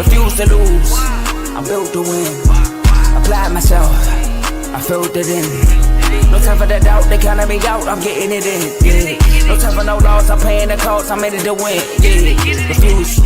refuse to lose. I'm built to win. Applied myself, I filled it in. No time for the doubt, they counted me out, I'm getting it in. Yeah. No time for no loss, I'm paying the cost, I'm in it to win. Yeah. Refuse.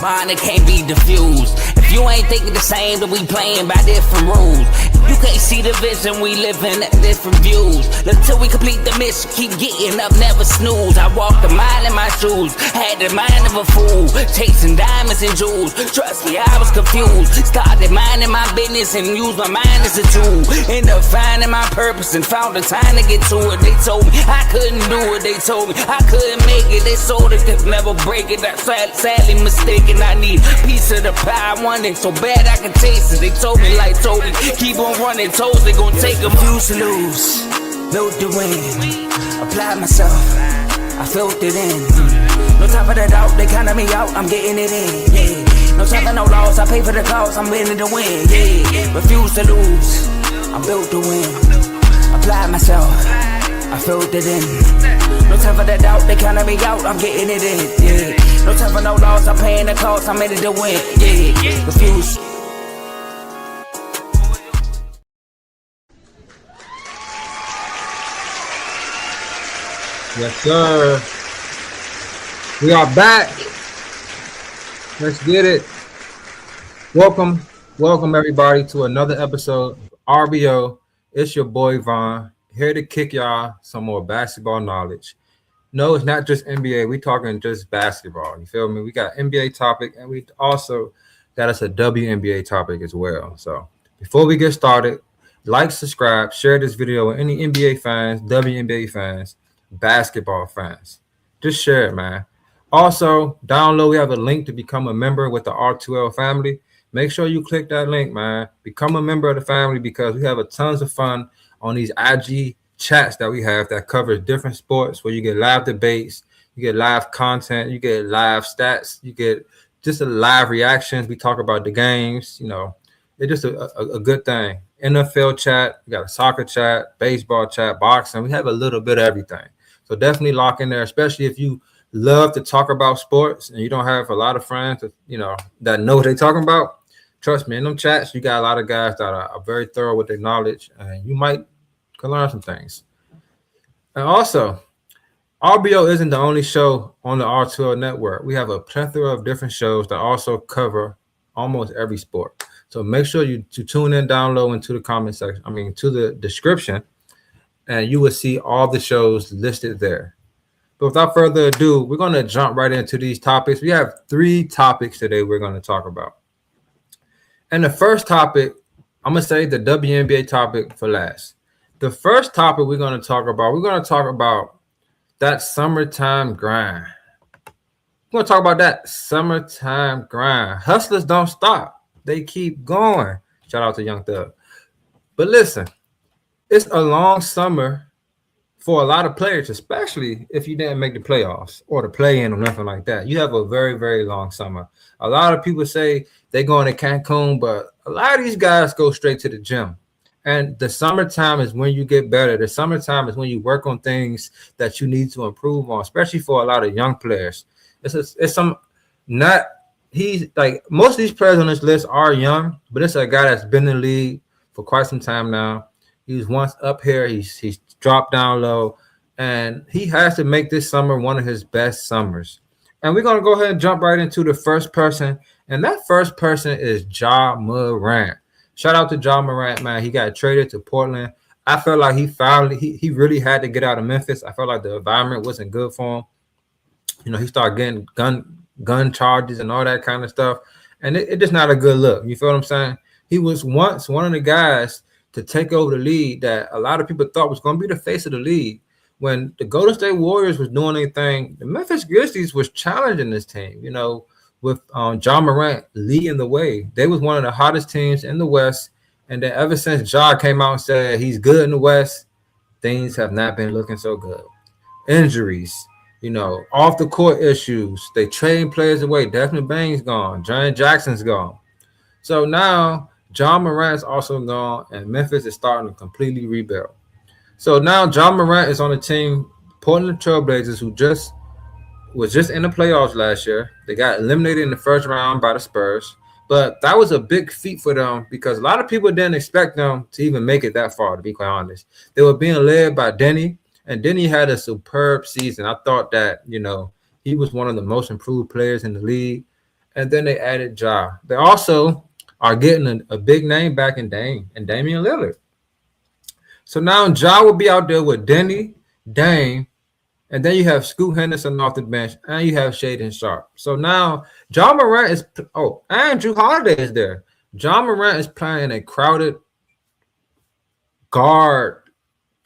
Mine, it can't be diffused. If you ain't thinking the same, then we playing by different rules. You can't see the vision, we living at different views. Until we complete the mission, keep getting up, never snooze. I walked a mile in my shoes, had the mind of a fool, chasing diamonds and jewels. Trust me, I was confused. Started minding my business and used my mind as a tool. Ended up finding my purpose and found the time to get to it. They told me I couldn't do it, they told me I couldn't make it. They sold it, could never break it. That's sadly mistaken. I need a piece of the pie, I want it so bad I can taste it. They told me like told me, keep on running, toes they gon' take them. Refuse to lose, built to win. Applied myself, I filled it in. No time for the doubt, they counted me out, I'm getting it in. Yeah. No time for no loss, I pay for the cost, I'm winning to win. Yeah. Refuse to lose, I'm built to win. Applied myself, I filled it in. No time for the doubt, they counted me out, I'm getting it in. Yeah. No time for no loss, I'm paying the cost, I'm in it to win. Yeah. Refuse. Yes, sir. We are back. Let's get it. Welcome everybody to another episode of RBO. It's your boy Vaughn, here to kick y'all some more basketball knowledge. No, it's not just NBA. We talking just basketball. You feel me? We got NBA topic, and we also got us a WNBA topic as well. So before we get started, like, subscribe, share this video with any NBA fans, WNBA fans, basketball fans. Just share it, man. Also, down low, we have a link to become a member with the R2L family. Make sure you click that link, man. Become a member of the family because we have a tons of fun on these IG chats that we have that covers different sports where you get live debates, you get live content, you get live stats, you get just a live reactions. We talk about the games, you know, it's just a good thing. NFL chat, we got a soccer chat, baseball chat, boxing. We have a little bit of everything. So definitely lock in there, especially if you love to talk about sports and you don't have a lot of friends that, you know, that know what they're talking about. Trust me, in them chats, you got a lot of guys that are very thorough with their knowledge, and you might can learn some things. And also, RBO isn't the only show on the R2L network. We have a plethora of different shows that also cover almost every sport. So make sure you tune in down low into the comment section, to the description, and you will see all the shows listed there. But without further ado, we're going to jump right into these topics. We have 3 topics today we're going to talk about. And the first topic, I'm going to say the WNBA topic for last. The first topic we're going to talk about that summertime grind. We're going to talk about that summertime grind. Hustlers don't stop. They keep going. Shout out to Young Thug. But listen, it's a long summer for a lot of players, especially if you didn't make the playoffs or the play-in or nothing like that. You have a very, very long summer. A lot of people say they're going to Cancun, but a lot of these guys go straight to the gym. And the summertime is when you get better. The summertime is when you work on things that you need to improve on, especially for a lot of young players. He's like most of these players on this list are young, but it's a guy that's been in the league for quite some time now. He was once up here, he's dropped down low, and he has to make this summer one of his best summers. And we're gonna go ahead and jump right into the first person, and that first person is Ja Morant. Shout out to Ja Morant, man. He got traded to Portland. I felt like he really had to get out of Memphis. I felt like the environment wasn't good for him. You know, he started getting gun charges and all that kind of stuff, and it just not a good look. You feel what I'm saying? He was once one of the guys to take over the league that a lot of people thought was going to be the face of the league. When the Golden State Warriors was doing anything, the Memphis Grizzlies was challenging this team, you know, with Ja Morant leading the way. They was one of the hottest teams in the West, and then ever since Ja came out and said he's good in the West, things have not been looking so good. Injuries, you know, off the court issues. They trading players away. Desmond Bane's gone. Jaren Jackson's gone. So now Ja Morant's also gone, and Memphis is starting to completely rebuild. So now Ja Morant is on the team, Portland Trail Blazers, who just was just in the playoffs last year. They got eliminated in the first round by the Spurs. But that was a big feat for them because a lot of people didn't expect them to even make it that far, to be quite honest. They were being led by Denny, and Denny had a superb season. I thought that, he was one of the most improved players in the league. And then they added Ja. They also are getting a big name back in Damian Lillard. So now Ja will be out there with Denny, Dame, and then you have Scoot Henderson off the bench, and you have Shaden Sharp. So now John Morant is and Drew Holiday is there. John Morant is playing a crowded guard.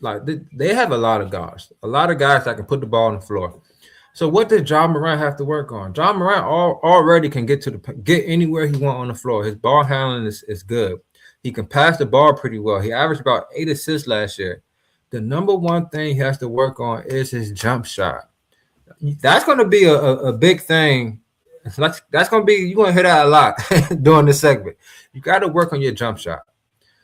Like they have a lot of guys that can put the ball on the floor. So what did John Morant have to work on? John Morant already can get anywhere he want on the floor. His ball handling is good. He can pass the ball pretty well. He averaged about 8 assists last year. The number one thing he has to work on is his jump shot. That's going to be a big thing. That's going to be, you're going to hear that a lot during this segment. You got to work on your jump shot.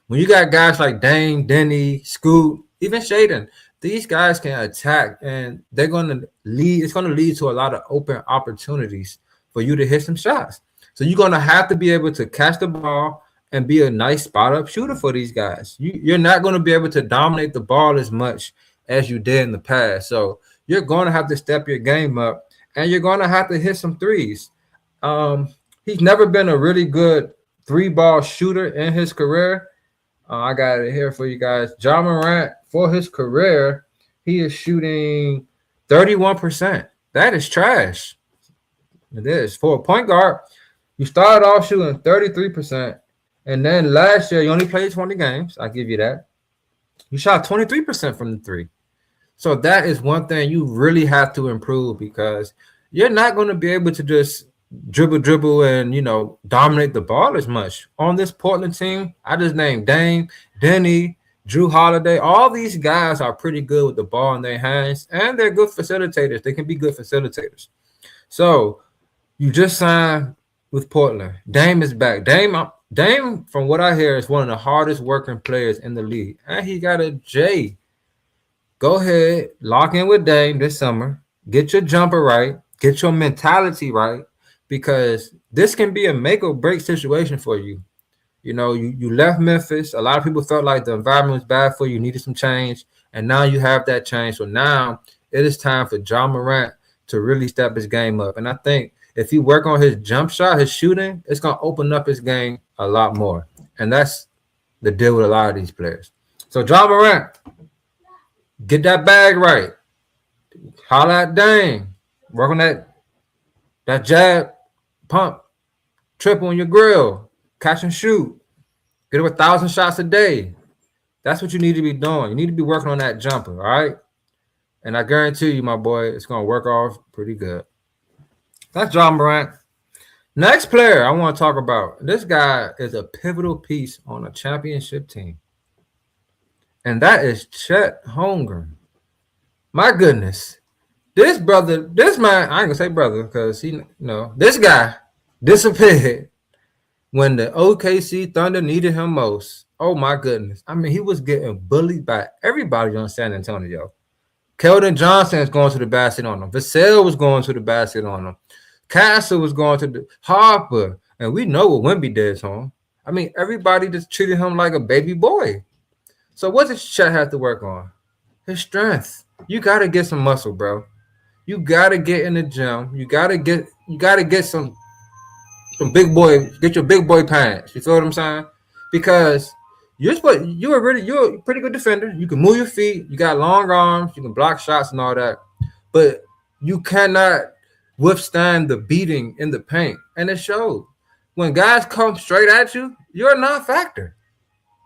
When you got guys like Dame, Denny, Scoot, even Shaden, these guys can attack, and they're going to lead. It's going to lead to a lot of open opportunities for you to hit some shots. So you're going to have to be able to catch the ball and be a nice spot-up shooter for these guys. You're not going to be able to dominate the ball as much as you did in the past. So you're going to have to step your game up, and you're going to have to hit some threes. He's never been a really good three-ball shooter in his career. I got it here for you guys. Ja Morant, for his career, he is shooting 31%. That is trash. It is. For a point guard, you started off shooting 33%. And then last year, you only played 20 games. I'll give you that. You shot 23% from the three. So that is one thing you really have to improve because you're not going to be able to just dribble and, dominate the ball as much. On this Portland team, I just named Dame, Denny, Drew Holiday. All these guys are pretty good with the ball in their hands, and they're good facilitators. They can be good facilitators. So you just signed with Portland. Dame is back. Dame, from what I hear, is one of the hardest working players in the league. And he got a J. Go ahead, lock in with Dame this summer. Get your jumper right. Get your mentality right. Because this can be a make or break situation for you. You left Memphis. A lot of people felt like the environment was bad for you. You needed some change. And now you have that change. So now it is time for Ja Morant to really step his game up. And I think if he work on his jump shot, his shooting, it's going to open up his game a lot more. And that's the deal with a lot of these players. So Ja Morant, get that bag right. Holla at Dame. Work on that jab, pump, triple on your grill, catch and shoot. Get 1,000 shots a day. That's what you need to be doing. You need to be working on that jumper, all right? And I guarantee you, my boy, it's going to work off pretty good. That's Ja Morant. Next player I want to talk about. This guy is a pivotal piece on a championship team. And that is Chet Holmgren. My goodness. This man, I ain't gonna say brother because this guy disappeared when the OKC Thunder needed him most. Oh my goodness. I mean, he was getting bullied by everybody on San Antonio. Keldon Johnson is going to the basket on him. Vassell was going to the basket on him. Castle was going to the Harper. And we know what Wemby did to him. I mean, everybody just treated him like a baby boy. So what does Chet have to work on? His strength. You got to get some muscle, bro. You got to get in the gym. You got to get some big boy, get your big boy pants. You feel what I'm saying? Because you're a pretty good defender. You can move your feet. You got long arms. You can block shots and all that. But you cannot withstand the beating in the paint. And it showed. When guys come straight at you, you're a non-factor.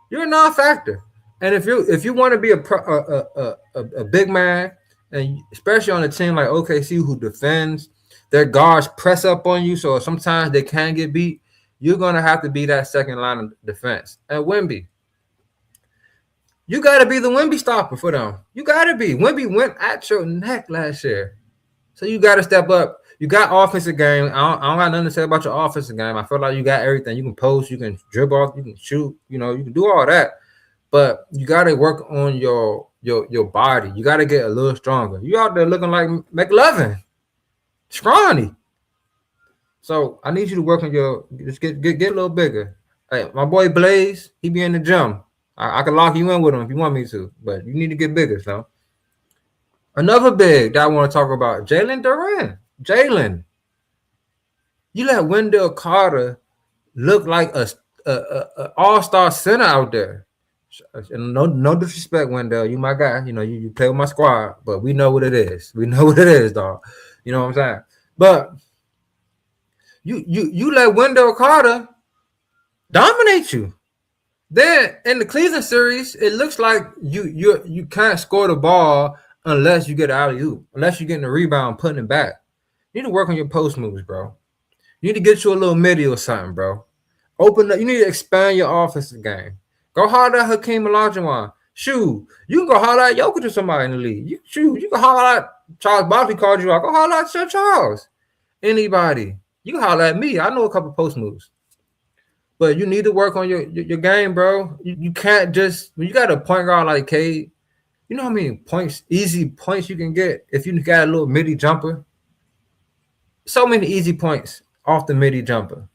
You're a non-factor. And if you want to be a big man, and especially on a team like OKC who defends, their guards press up on you, so sometimes they can get beat. You're gonna have to be that second line of defense. And Wemby, you got to be the Wemby stopper for them. You got to be. Wemby went at your neck last year, so you got to step up. You got offensive game. I don't got nothing to say about your offensive game. I feel like you got everything. You can post, you can dribble off, you can shoot. You can do all that. But you got to work on your body. You got to get a little stronger. You out there looking like McLovin. scrawny. So I need you to work on your just get a little bigger. Hey, my boy Blaze, he be in the gym. I can lock you in with him if you want me to, but you need to get bigger. So another big that I want to talk about, Jalen Duran. Jalen, you let Wendell Carter look like a all-star center out there. And no disrespect, Wendell. You my guy. You know, you play with my squad, but we know what it is. We know what it is, dog. You know what I'm saying? But you let Wendell Carter dominate you. Then in the Cleveland series, it looks like you can't score the ball unless you get out of you, unless you're getting a rebound, putting it back. You need to work on your post moves, bro. You need to get you a little midi or something, bro. Open up. You need to expand your offensive game. Go holler at Hakeem Olajuwon. Shoot, you can go holler at Jokic or somebody in the league. You can holler at Charles Barkley called you out. Go holler at Sir Charles. Anybody. You can holler at me. I know a couple post moves. But you need to work on your game, bro. You can't just when you got a point guard like Cade, you know how many points, easy points you can get if you got a little midi jumper. So many easy points off the midi jumper.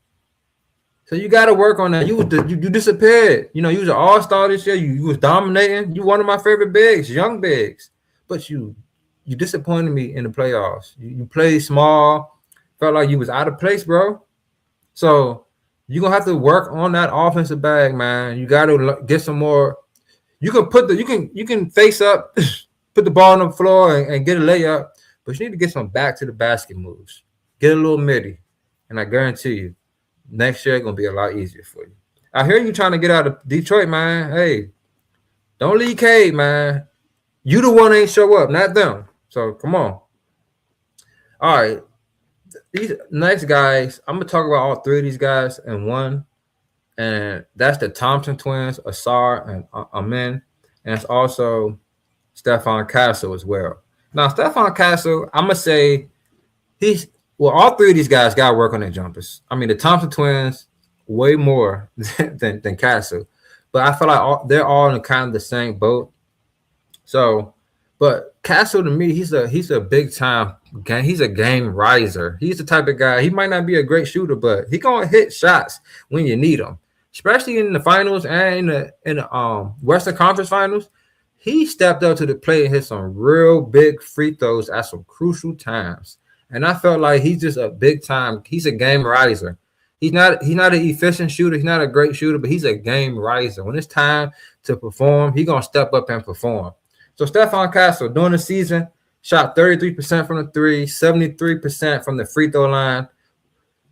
So you got to work on that. You disappeared. You know, you was an all-star this year. You was dominating. You one of my favorite bigs, young bigs. But you disappointed me in the playoffs. You played small. Felt like you was out of place, bro. So you're gonna have to work on that offensive bag, man. You got to get some more. You can face up, put the ball on the floor and get a layup, but you need to get some back to the basket moves. Get a little midi, and I guarantee you, next year gonna be a lot easier for you. I hear you trying to get out of Detroit, man. Hey, don't leave Cade, man. You the one ain't show up, not them. So come on. All right. These next guys, I'm gonna talk about all three of these guys in one, and that's the Thompson twins, Asar and Amin, and it's also Stephon Castle as well. Now, Stephon Castle, I'm gonna say all three of these guys got to work on their jumpers. I mean, the Thompson twins way more than Castle, but I feel like they're all in kind of the same boat. So, but Castle to me, he's a big time game. He's a game riser. He's the type of guy. He might not be a great shooter, but he gonna hit shots when you need them, especially in the finals and in the Western Conference Finals. He stepped up to the plate and hit some real big free throws at some crucial times. And I felt like he's just a big time. He's a game riser. He's not an efficient shooter. He's not a great shooter, but he's a game riser. When it's time to perform, he's gonna step up and perform. So Stephon Castle during the season shot 33% from the three, 73% from the free throw line,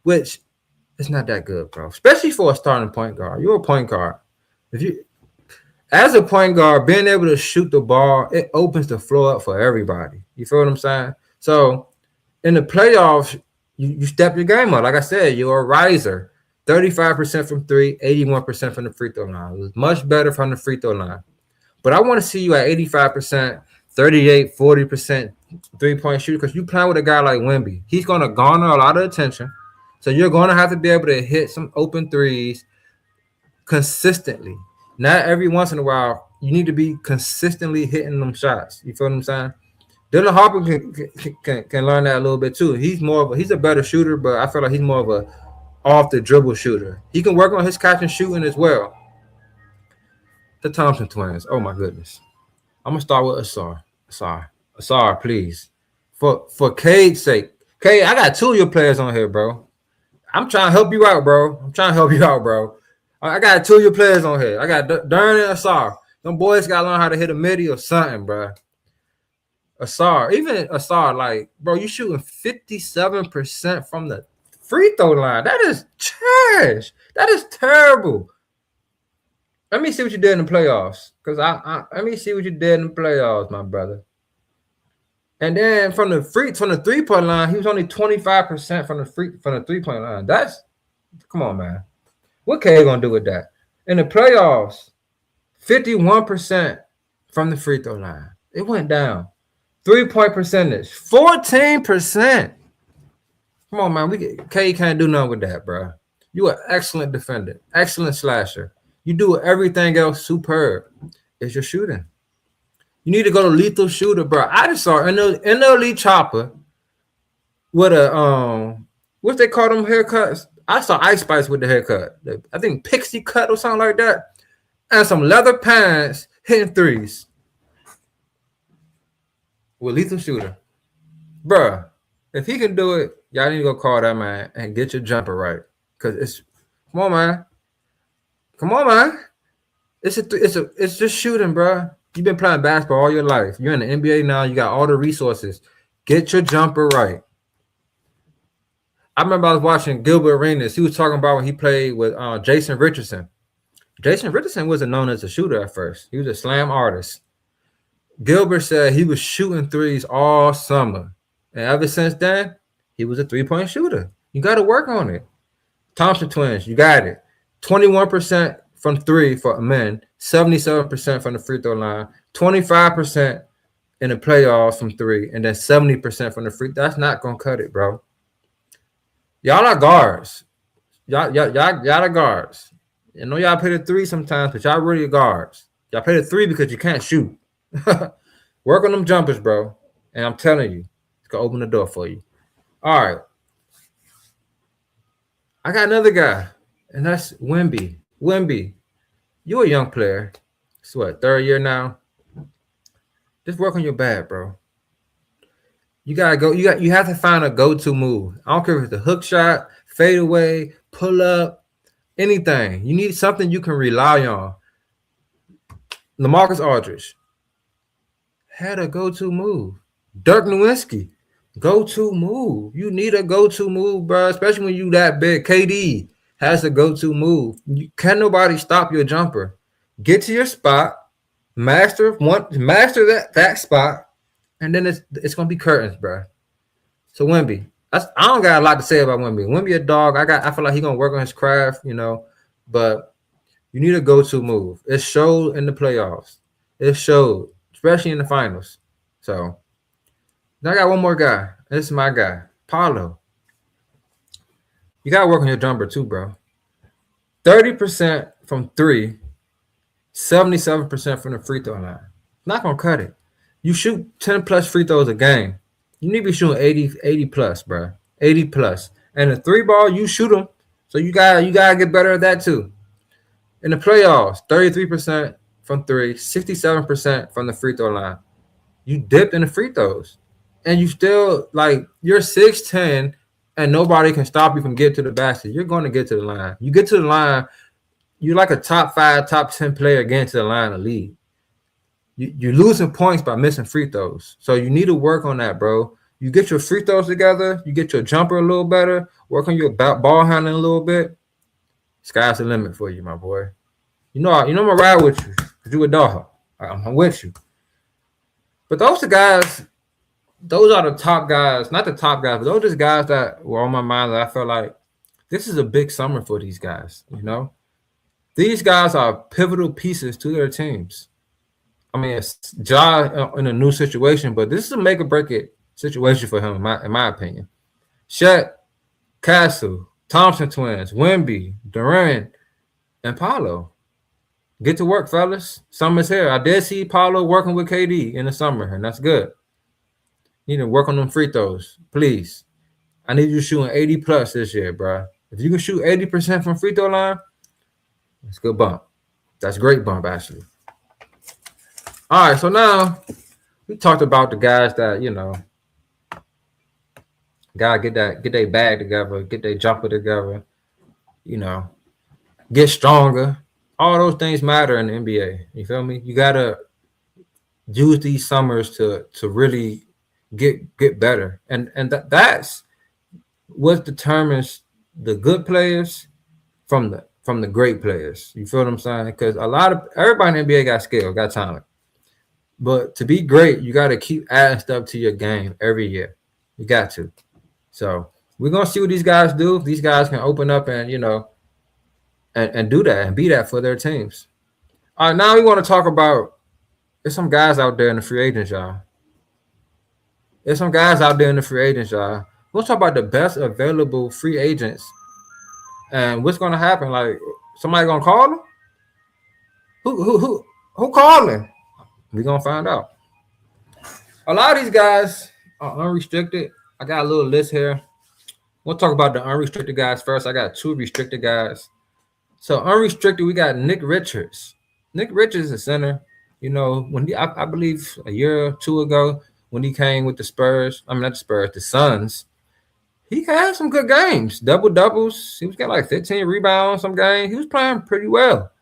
which is not that good, bro. Especially for a starting point guard. You're a point guard. As a point guard, being able to shoot the ball, it opens the floor up for everybody. You feel what I'm saying? So in the playoffs, you step your game up. Like I said, you're a riser. 35% from three, 81% from the free throw line. It was much better from the free throw line. But I want to see you at 85%, 38, 40% three-point shooter because you playing with a guy like Wemby. He's going to garner a lot of attention. So you're going to have to be able to hit some open threes consistently. Not every once in a while. You need to be consistently hitting them shots. You feel what I'm saying? Dylan Harper can learn that a little bit too. He's a better shooter, but I feel like he's more of a off the dribble shooter. He can work on his catch and shooting as well. The Thompson twins. Oh my goodness. I'm gonna start with Asar, please. For Cade's sake. Cade, I got two of your players on here, bro. I'm trying to help you out, bro. I got two of your players on here. I got Duran and Asar. Them boys gotta learn how to hit a midi or something, bro. Asar, like, bro, you shooting 57% from the free throw line. That is trash. That is terrible. Let me see what you did in the playoffs. Let me see what you did in the playoffs, my brother. And then from the 3-point line, he was only 25% from the 3-point line. Come on, man. What K gonna do with that? In the playoffs, 51% from the free throw line. It went down. 3-point percentage, 14%. Come on, man. K can't do nothing with that, bro. You an excellent defender, excellent slasher. You do everything else superb. It's your shooting. You need to go to lethal shooter, bro. I just saw NLE Chopper with a what they call them haircuts. I saw Ice Spice with the haircut. I think pixie cut or something like that, and some leather pants hitting threes with Lethal Shooter, bruh. If he can do it, y'all need to go call that man and get your jumper right. Cause it's come on, man. Come on, man. It's just shooting, bro. You've been playing basketball all your life. You're in the NBA now. You got all the resources. Get your jumper right. I remember I was watching Gilbert Arenas. He was talking about when he played with Jason Richardson. Jason Richardson wasn't known as a shooter at first. He was a slam artist. Gilbert said he was shooting threes all summer. And ever since then, he was a three-point shooter. You got to work on it. Thompson twins, you got it. 21% from three for men, 77% from the free throw line, 25% in the playoffs from three, and then 70% from the free. That's not going to cut it, bro. Y'all are guards. Y'all are guards. I know y'all play the three sometimes, but y'all really guards. Y'all play the three because you can't shoot. Work on them jumpers, bro. And I'm telling you, it's going to open the door for you. All right. I got another guy, and that's Wemby. Wemby, you're a young player. It's what, third year now? Just work on your bat, bro. You gotta go. You have to find a go-to move. I don't care if it's a hook shot, fade away, pull up, anything. You need something you can rely on. LaMarcus Aldridge had a go-to move. Dirk Nowitzki, go-to move. You need a go-to move, bro. Especially when you that big. KD has a go-to move. Can nobody stop your jumper? Get to your spot, master that spot. And then it's gonna be curtains, bro. So Wemby, I don't got a lot to say about Wemby. Wemby a dog. I feel like he's gonna work on his craft, but you need a go-to move. It showed in the playoffs. It showed, especially in the finals. So now I got one more guy. This is my guy, Paolo. You gotta work on your jumper too, bro. 30% from three, 77% from the free throw line. Not gonna cut it. You shoot 10 plus free throws a game. You need to be shooting 80 plus, bro. 80 plus. And the three ball, you shoot them. So you gotta get better at that too. In the playoffs, 33% from three, 67% from the free throw line. You dipped in the free throws. And you still, you're 6'10", and nobody can stop you from getting to the basket. You're going to get to the line. You get to the line, you're like a top 5, top 10 player getting to the line of the league. You're losing points by missing free throws. So you need to work on that, bro. You get your free throws together. You get your jumper a little better. Work on your ball handling a little bit. Sky's the limit for you, my boy. I'm going to ride with you. You a dog. I'm with you. But those are the top guys. Not the top guys, but those are just guys that were on my mind that I felt like this is a big summer for these guys, These guys are pivotal pieces to their teams. I mean, it's Ja in a new situation, but this is a make or break it situation for him, in my opinion. Shaq, Castle, Thompson twins, Wemby, Durant, and Paolo. Get to work, fellas. Summer's here. I did see Paolo working with KD in the summer, and that's good. You need to work on them free throws, please. I need you shooting 80 plus this year, bro. If you can shoot 80% from free throw line, that's a good bump. That's a great bump, actually. All right, so now we talked about the guys that, gotta get their bag together, get their jumper together, get stronger. All those things matter in the NBA. You feel me? You gotta use these summers to really get better. And that's what determines the good players from the great players. You feel what I'm saying? Because everybody in the NBA got skill, got talent. But to be great, you got to keep adding stuff to your game every year. You got to. So we're going to see what these guys do. These guys can open up and, and do that and be that for their teams. All right, now we want to talk about there's some guys out there in the free agents, y'all. We'll talk about the best available free agents and what's going to happen. Like, somebody going to call them? Who calling? We're going to find out. A lot of these guys are unrestricted. I got a little list here. We'll talk about the unrestricted guys first. I got 2 restricted guys. So unrestricted, we got Nick Richards. Nick Richards is a center. You know, when I believe a year or 2 ago when he came with the Spurs, I mean not the Spurs, the Suns, he had some good games, double doubles. He was got like 15 rebounds some game. He was playing pretty well.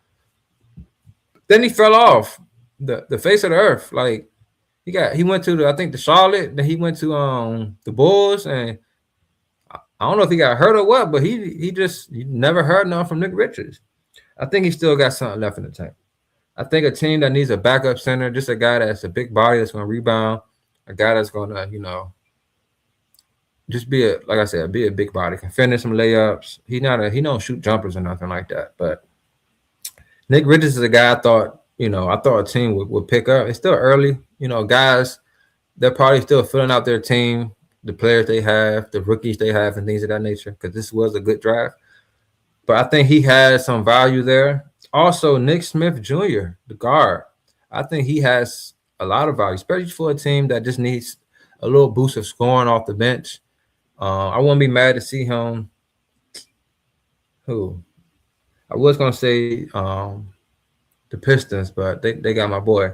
Then he fell off the face of the earth. Like he went to I think the Charlotte. Then he went to the Bulls, and I don't know if he got hurt or what, but he never heard nothing from Nick Richards. I think he still got something left in the tank. I think a team that needs a backup center, just a guy that's a big body that's going to rebound, a guy that's going to, just be like I said, be a big body, can finish some layups. He don't shoot jumpers or nothing like that. But Nick Richards is a guy I thought a team would pick up. It's still early, guys. They're probably still filling out their team, the players they have, the rookies they have, and things of that nature. Because this was a good draft. But I think he has some value there. Also, Nick Smith Jr., the guard, I think he has a lot of value, especially for a team that just needs a little boost of scoring off the bench. I wouldn't be mad to see him. Who? I was going to say the Pistons, but they got my boy.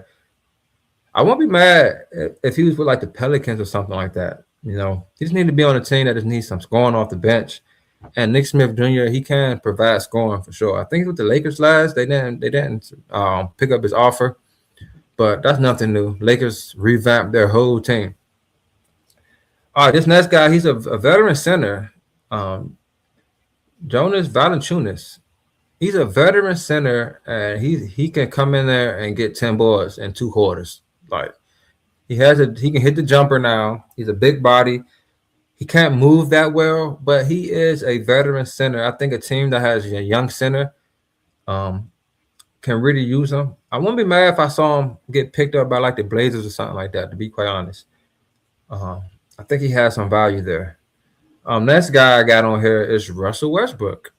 I won't be mad if he was with like the Pelicans or something like that. He just need to be on a team that just needs some scoring off the bench. And Nick Smith Jr., he can provide scoring for sure. I think with the Lakers last, they didn't pick up his offer, but that's nothing new. Lakers revamped their whole team. All right, this next guy, he's a veteran center, Jonas Valanciunas. He's a veteran center, and he can come in there and get 10 boards in 2 quarters. Like he can hit the jumper now. He's a big body. He can't move that well, but he is a veteran center. I think a team that has a young center can really use him. I wouldn't be mad if I saw him get picked up by like the Blazers or something like that, to be quite honest. I think he has some value there. Next guy I got on here is Russell Westbrook,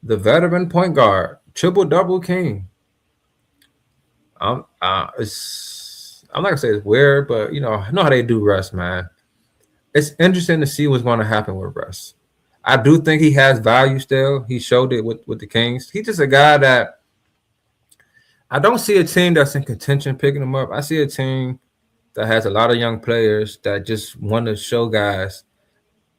the veteran point guard, triple-double king. I'm not going to say it's weird, but, I know how they do Russ, man. It's interesting to see what's going to happen with Russ. I do think he has value still. He showed it with the Kings. He's just a guy that I don't see a team that's in contention picking him up. I see a team that has a lot of young players that just want to show guys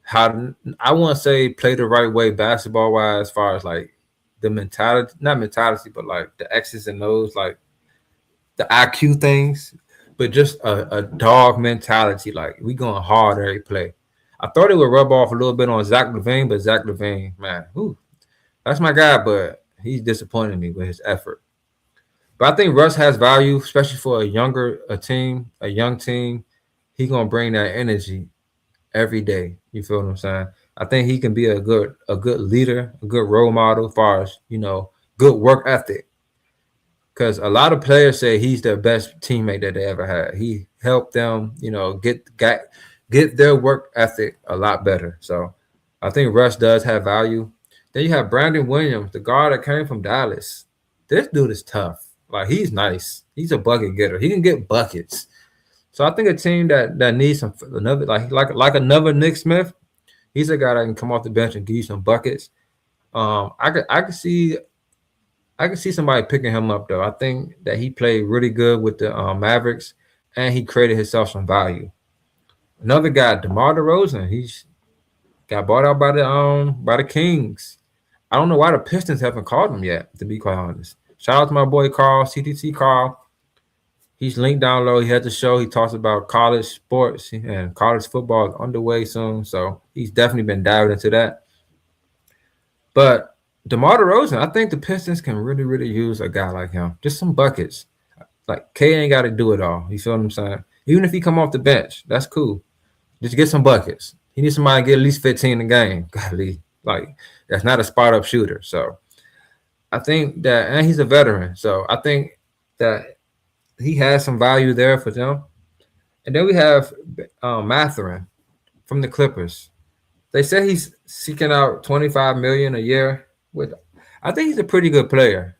how to, I want to say, play the right way basketball-wise, as far as like the mentality, not mentality, but like the X's and O's, like the IQ things. But just a dog mentality, like we going hard every play. I thought it would rub off a little bit on Zach LaVine, but Zach LaVine, man, that's my guy, but he's disappointed me with his effort. But I think Russ has value, especially for a young team. He's gonna bring that energy every day. You feel what I'm saying? I think he can be a good leader, a good role model, as far as good work ethic. Because a lot of players say he's their best teammate that they ever had. He helped them, get their work ethic a lot better. So I think Russ does have value. Then you have Brandon Williams, the guard that came from Dallas. This dude is tough. Like, he's nice. He's a bucket getter. He can get buckets. So I think a team that needs another like another Nick Smith, he's a guy that can come off the bench and give you some buckets. I could see somebody picking him up, though. I think that he played really good with the Mavericks, and he created himself some value. Another guy, DeMar DeRozan, he's got bought out by the Kings. I don't know why the Pistons haven't called him yet, to be quite honest. Shout out to my boy Carl, CTC Carl. He's linked down low. He has a show. He talks about college sports, and college football is underway soon, so he's definitely been diving into that. But DeMar DeRozan, I think the Pistons can really, really use a guy like him. Just some buckets. Like, K ain't got to do it all. You feel what I'm saying? Even if he come off the bench, that's cool. Just get some buckets. He needs somebody to get at least 15 a game. Golly. Like, that's not a spot-up shooter. So I think that, and he's a veteran. So I think that he has some value there for them. And then we have Mathurin from the Clippers. They say he's seeking out $25 million a year. I think he's a pretty good player.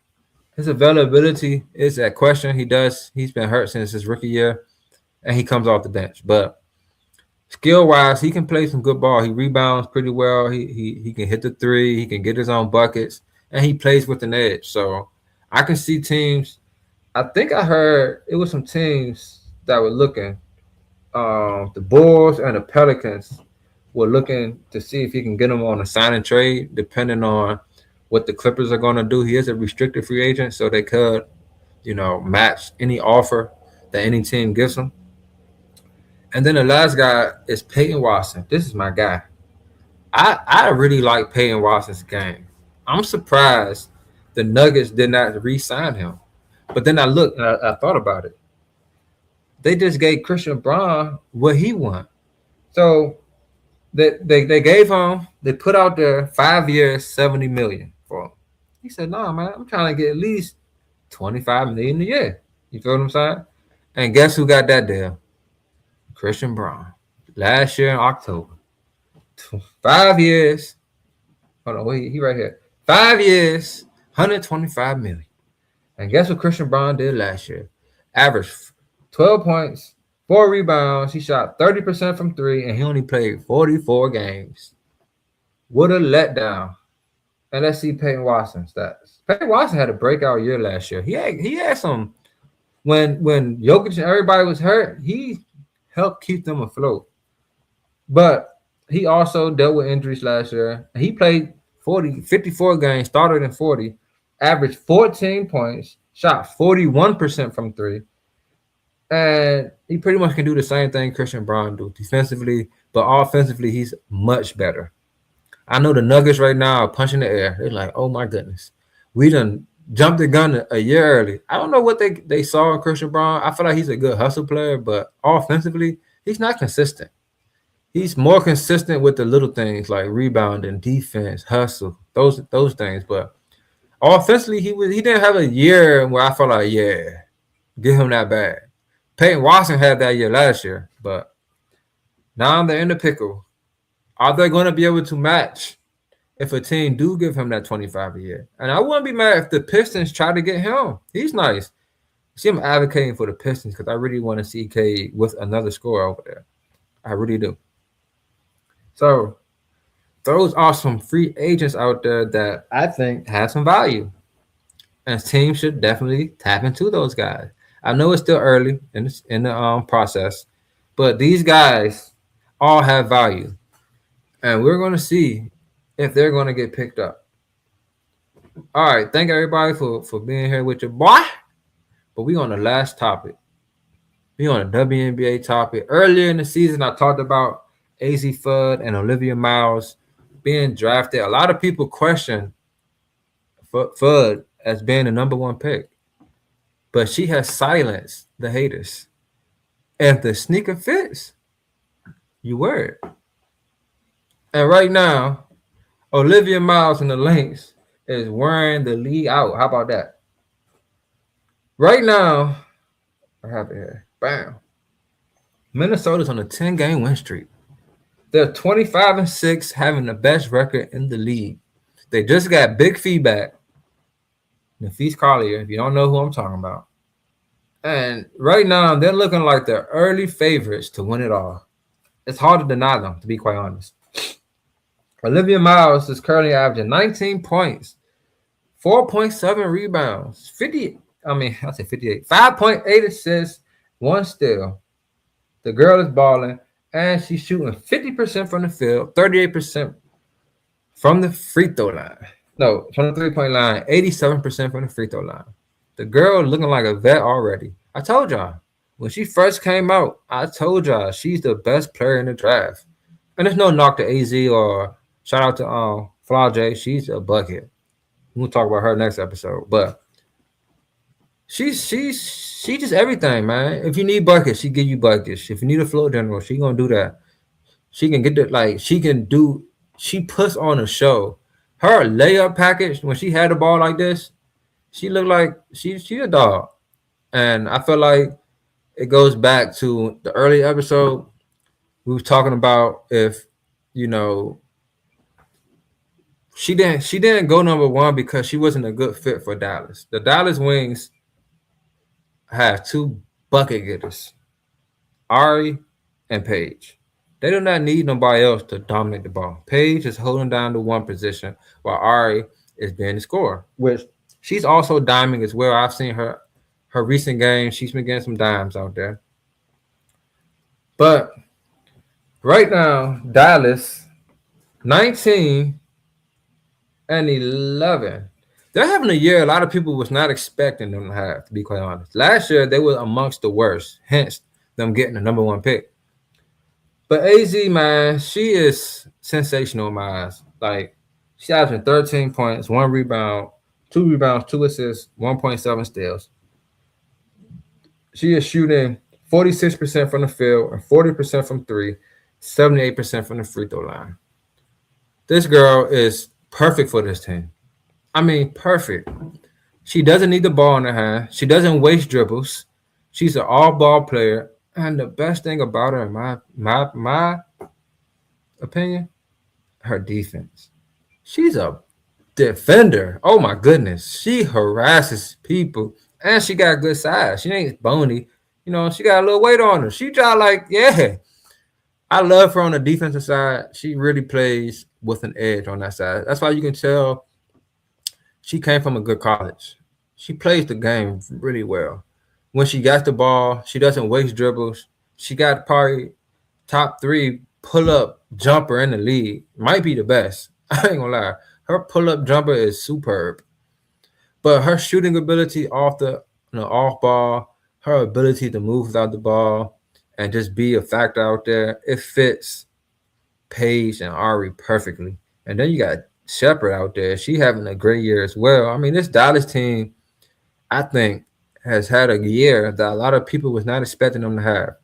His availability is at question. He's been hurt since his rookie year, and he comes off the bench. But skill wise, he can play some good ball. He rebounds pretty well. He can hit the three. He can get his own buckets, and he plays with an edge. So I can see teams. I think I heard it was some teams that were looking. The Bulls and the Pelicans were looking to see if he can get him on a sign and trade, depending on what the Clippers are going to do. He is a restricted free agent, so they could, match any offer that any team gives him. And then the last guy is Peyton Watson. This is my guy. I really like Peyton Watson's game. I'm surprised the Nuggets did not re-sign him. But then I looked and I thought about it. They just gave Christian Braun what he want. So they gave him, they put out there 5 years, $70 million for him. He said, no, man, I'm trying to get at least $25 million a year. You feel what I'm saying? And guess who got that deal? Christian Braun. Last year in October. 5 years. Hold on, wait, he right here. 5 years, $125 million. And guess what Christian Braun did last year? Averaged 12 points, 4 rebounds. He shot 30% from three, and he only played 44 games. What a letdown. And let's see Peyton Watson's stats. Peyton Watson had a breakout year last year. He had some when Jokic and everybody was hurt, he helped keep them afloat. But he also dealt with injuries last year. He played 54 games, started in 40, averaged 14 points, shot 41% from three. And he pretty much can do the same thing Christian Braun do defensively, but offensively, he's much better. I know the Nuggets right now are punching the air. They're like, oh my goodness. We done jumped the gun a year early. I don't know what they saw in Christian Braun. I feel like he's a good hustle player, but offensively, he's not consistent. He's more consistent with the little things like rebounding, defense, hustle, those things. But offensively, he didn't have a year where I felt like, yeah, get him that bad. Peyton Watson had that year last year, but now they're in the pickle. Are they going to be able to match if a team do give him that 25 a year? And I wouldn't be mad if the Pistons try to get him. He's nice. See, I'm advocating for the Pistons because I really want to see K with another scorer over there. I really do. So those are some free agents out there that I think have some value. And teams should definitely tap into those guys. I know it's still early in the process, but these guys all have value. And we're going to see if they're going to get picked up. All right. Thank everybody for being here with your boy. But we on the last topic. We on a WNBA topic. Earlier in the season, I talked about Azzi Fudd and Olivia Miles being drafted. A lot of people question Fudd as being the number one pick. But she has silenced the haters. If the sneaker fits, you wear it. And right now, Olivia Miles in the Lynx is wearing the league out. How about that? Right now, I have it here. Bam. Minnesota's on a 10-game win streak. They're 25-6, having the best record in the league. They just got big feedback. Nafise Collier, if you don't know who I'm talking about. And right now, they're looking like the early favorites to win it all. It's hard to deny them, to be quite honest. Olivia Miles is currently averaging 19 points, 4.7 rebounds, 58, 5.8 assists, 1 steal. The girl is balling, and she's shooting 50% from the field, 38% from the free throw line. No, from the 3-point line, 87% from the free throw line. The girl looking like a vet already. I told y'all, when she first came out, I told y'all she's the best player in the draft. And there's no knock to AZ or shout out to Flauj. She's a bucket. We'll talk about her next episode. But she's just everything, man. If you need buckets, she give you buckets. If you need a floor general, she gonna do that. She can get that, she puts on a show. Her layup package, when she had the ball like this, she looked like she a dog. And I feel like it goes back to the early episode. We were talking about if, she didn't go number one because she wasn't a good fit for Dallas. The Dallas Wings have 2 bucket getters, Ari and Paige. They do not need nobody else to dominate the ball. Paige is holding down the one position while Ari is being the scorer, which she's also diming as well. I've seen her recent games. She's been getting some dimes out there. But right now, Dallas 19-11. They're having a year a lot of people was not expecting them to have, to be quite honest. Last year, they were amongst the worst, hence them getting the number one pick. But Azzi, man, she is sensational in my eyes. Like, she's averaging 13 points, 1 rebound, 2 rebounds, 2 assists, 1.7 steals. She is shooting 46% from the field and 40% from 3, 78% from the free throw line. This girl is perfect for this team. I mean, perfect. She doesn't need the ball in her hand. She doesn't waste dribbles. She's an all-ball player. And the best thing about her, in my opinion, her defense. She's a defender. Oh, my goodness. She harasses people. And she got good size. She ain't bony. You know, she got a little weight on her. She try like, yeah. I love her on the defensive side. She really plays with an edge on that side. That's why you can tell she came from a good college. She plays the game really well. When she got the ball, she doesn't waste dribbles. She got probably top 3 pull-up jumper in the league. Might be the best. I ain't gonna lie. Her pull-up jumper is superb. But her shooting ability off the off ball, her ability to move without the ball and just be a factor out there, it fits Paige and Ari perfectly. And then you got Shepherd out there. She having a great year as well. I mean, this Dallas team, I think, has had a year that a lot of people was not expecting them to have.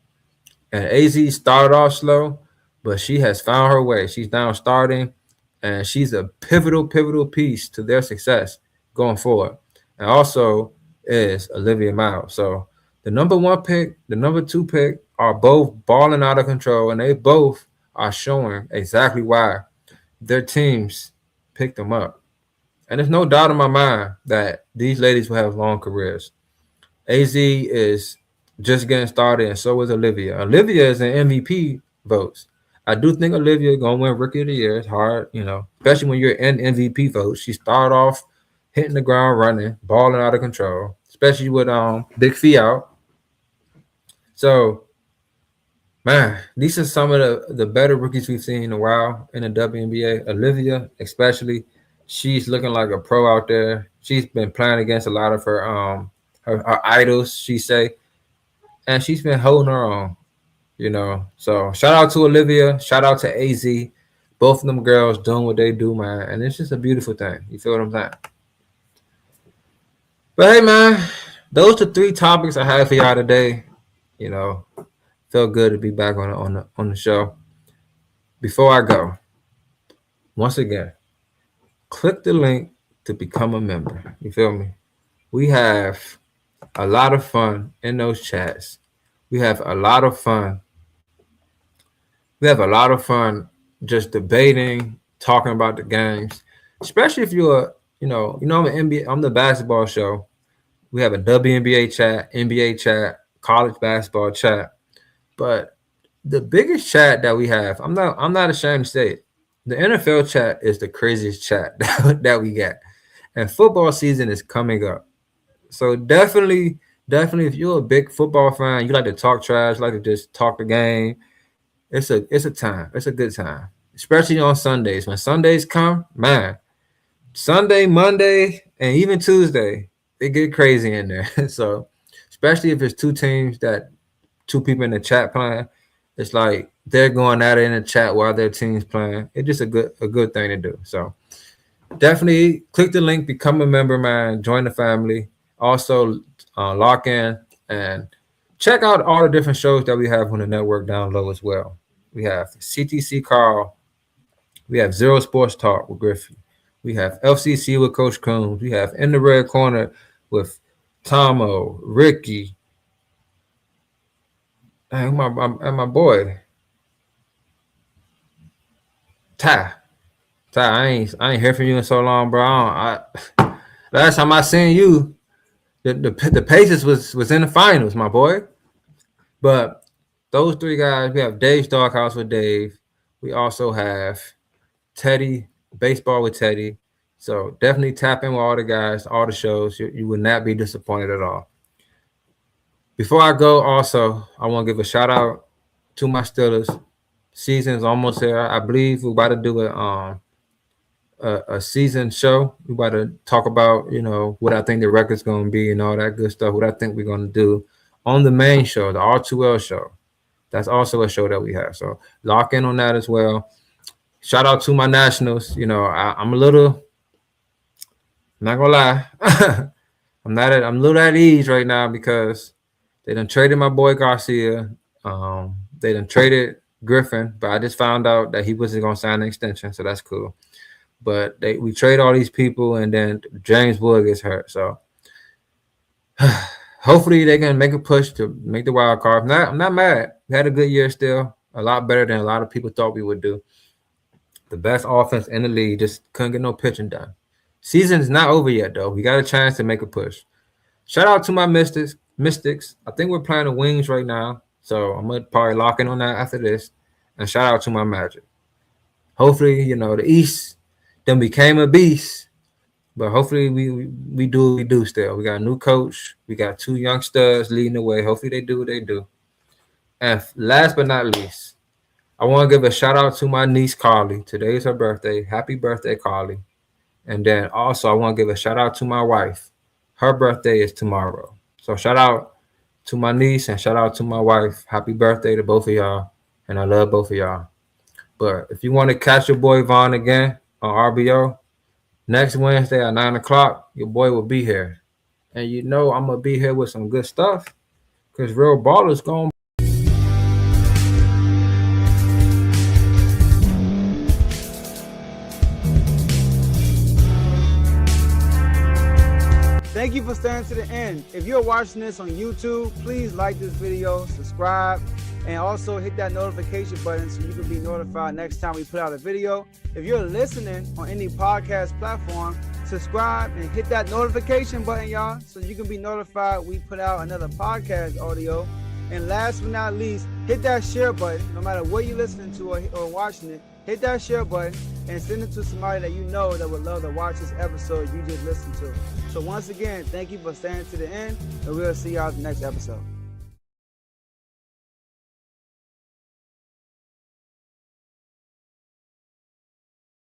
And AZ started off slow, but she has found her way. She's now starting, and she's a pivotal piece to their success going forward. And also is Olivia Miles. So the number 1 pick, the number 2 pick are both balling out of control, and they both are showing exactly why their teams picked them up. And there's no doubt in my mind that these ladies will have long careers. AZ is just getting started, and so is Olivia. Olivia is in MVP votes. I do think Olivia is going to win Rookie of the Year. It's hard, especially when you're in MVP votes. She started off hitting the ground running, balling out of control, especially with Big Fee out. So, man, these are some of the better rookies we've seen in a while in the WNBA. Olivia, especially, she's looking like a pro out there. She's been playing against a lot of her idols, she say, and she's been holding her own, So shout out to Olivia, shout out to AZ, both of them girls doing what they do, man, and it's just a beautiful thing. You feel what I'm saying? But hey, man, those are 3 topics I have for y'all today. Felt good to be back on the show. Before I go, once again, click the link to become a member. You feel me? We have a lot of fun in those chats. We have a lot of fun. We have a lot of fun just debating, talking about the games, especially if you're, I'm an NBA, I'm the basketball show. We have a WNBA chat, NBA chat, college basketball chat. But the biggest chat that we have, I'm not ashamed to say it, the NFL chat is the craziest chat that we get. And football season is coming up. So definitely, if you're a big football fan, you like to talk trash, like to just talk the game, it's a time. It's a good time. Especially on Sundays. When Sundays come, man, Sunday, Monday, and even Tuesday, it get crazy in there. So especially if it's 2 teams that 2 people in the chat playing, it's like they're going at it in the chat while their team's playing. It's just a good thing to do. So definitely click the link, become a member, man. Join the family. Also, lock in and check out all the different shows that we have on the network down low as well. We have CTC Carl. We have Zero Sports Talk with Griffey. We have FCC with Coach Coombs. We have In the Red Corner with Tomo, Ricky, and my boy Ty. I ain't heard from you in so long, bro. Last time I seen you, the Pacers was in the finals, my boy. But those three guys. We have Dave's Doghouse with Dave. We also have Teddy, Baseball with Teddy. So definitely tap in with all the guys, all the shows. You would not be disappointed at all. Before I go, also, I want to give a shout out to my Steelers. Season's almost here. I believe we're about to do a season show. We're about to talk about, what I think the record's going to be and all that good stuff, what I think we're going to do on the main show, the R2L Show. That's also a show that we have. So lock in on that as well. Shout out to my Nationals. I'm a little, I'm not going to lie. I'm a little at ease right now because they done traded my boy Garcia. They done traded Griffin, but I just found out that he wasn't going to sign an extension, so that's cool. But we trade all these people, and then James Wood gets hurt. So hopefully they can make a push to make the wild card. I'm not mad. We had a good year still, a lot better than a lot of people thought we would do. The best offense in the league, just couldn't get no pitching done. Season's not over yet, though. We got a chance to make a push. Shout out to my Mystics. I think we're playing the Wings right now, so I'm going to probably lock in on that after this. And shout out to my Magic. Hopefully, the East then became a beast, but hopefully we do what we do still. We got a new coach. We got two young studs leading the way. Hopefully they do what they do. And last but not least, I want to give a shout out to my niece, Carly. Today is her birthday. Happy birthday, Carly. And then also I want to give a shout out to my wife. Her birthday is tomorrow. So shout out to my niece and shout out to my wife. Happy birthday to both of y'all. And I love both of y'all. But if you want to catch your boy Vaughn again on RBO, next Wednesday at 9 o'clock, your boy will be here. And I'm going to be here with some good stuff because Real Ballers going. Thank you for staying to the end. If you're watching this on YouTube, please like this video, subscribe, and also hit that notification button so you can be notified next time we put out a video. If you're listening on any podcast platform, subscribe and hit that notification button, y'all, so you can be notified we put out another podcast audio. And last but not least, hit that share button. No matter what you're listening to or watching it, hit that share button and send it to somebody that you know that would love to watch this episode you just listened to. So once again, thank you for staying to the end, and we'll see y'all in the next episode.